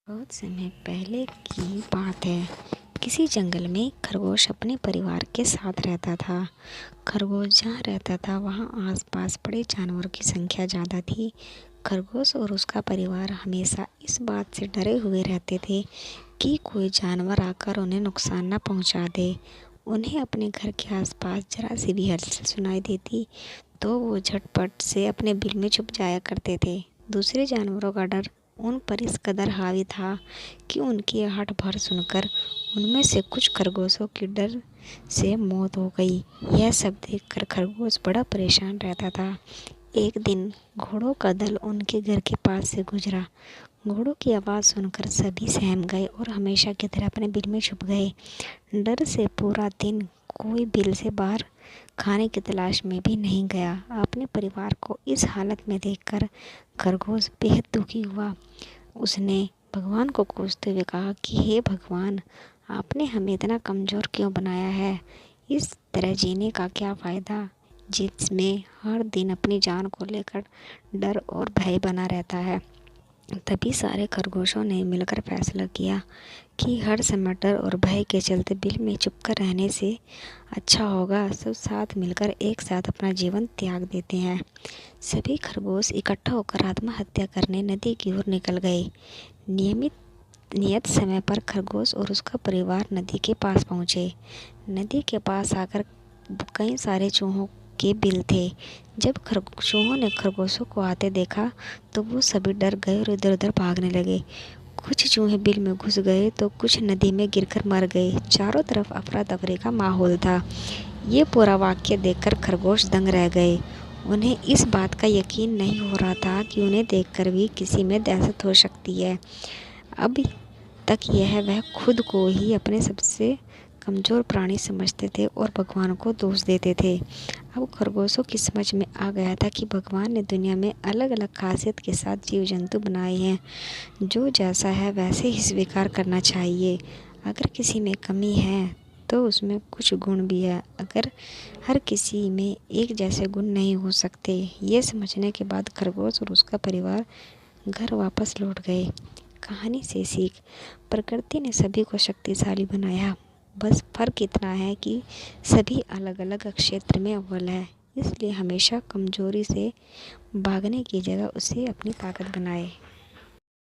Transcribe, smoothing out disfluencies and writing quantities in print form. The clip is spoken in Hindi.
बहुत समय पहले की बात है। किसी जंगल में एक खरगोश अपने परिवार के साथ रहता था। खरगोश जहाँ रहता था वहाँ आसपास बड़े जानवरों की संख्या ज़्यादा थी। खरगोश और उसका परिवार हमेशा इस बात से डरे हुए रहते थे कि कोई जानवर आकर उन्हें नुकसान न पहुँचा दे। उन्हें अपने घर के आसपास जरा सी भी हलचल सुनाई देती तो वो झटपट से अपने बिल में छुप जाया करते थे। दूसरे जानवरों का डर उन पर इस कदर हावी था कि उनकी आहट भर सुनकर उनमें से कुछ खरगोशों की डर से मौत हो गई। यह सब देखकर खरगोश बड़ा परेशान रहता था। एक दिन घोड़ों का दल उनके घर के पास से गुजरा। घोड़ों की आवाज़ सुनकर सभी सहम गए और हमेशा की तरह अपने बिल में छुप गए। डर से पूरा दिन कोई बिल से बाहर खाने की तलाश में भी नहीं गया। अपने परिवार को इस हालत में देखकर खरगोश बेहद दुखी हुआ। उसने भगवान को कोसते हुए कहा कि हे भगवान, आपने हमें इतना कमज़ोर क्यों बनाया है? इस तरह जीने का क्या फ़ायदा जिसमें हर दिन अपनी जान को लेकर डर और भय बना रहता है। तभी सारे खरगोशों ने मिलकर फैसला किया कि हर समय डर और भय के चलते बिल में चुपकर रहने से अच्छा होगा सब साथ मिलकर एक साथ अपना जीवन त्याग देते हैं। सभी खरगोश इकट्ठा होकर आत्महत्या करने नदी की ओर निकल गए। नियत समय पर खरगोश और उसका परिवार नदी के पास पहुँचे। नदी के पास आकर कई सारे चूहों के बिल थे। जब चूहों ने खरगोशों को आते देखा तो वो सभी डर गए और इधर उधर भागने लगे। कुछ चूहे बिल में घुस गए तो कुछ नदी में गिरकर मर गए। चारों तरफ अफरा तफरी का माहौल था। ये पूरा वाक़या देखकर खरगोश दंग रह गए। उन्हें इस बात का यकीन नहीं हो रहा था कि उन्हें देखकर भी किसी में दहशत हो सकती है। अब तक वह खुद को ही अपने सबसे कमज़ोर प्राणी समझते थे और भगवान को दोष देते थे। अब खरगोशों की समझ में आ गया था कि भगवान ने दुनिया में अलग अलग खासियत के साथ जीव जंतु बनाए हैं। जो जैसा है वैसे ही स्वीकार करना चाहिए। अगर किसी में कमी है तो उसमें कुछ गुण भी है। अगर हर किसी में एक जैसे गुण नहीं हो सकते। ये समझने के बाद खरगोश और उसका परिवार घर वापस लौट गए। कहानी से सीख, प्रकृति ने सभी को शक्तिशाली बनाया, बस फर्क इतना है कि सभी अलग अलग क्षेत्र में अव्वल है। इसलिए हमेशा कमजोरी से भागने की जगह उसे अपनी ताकत बनाए।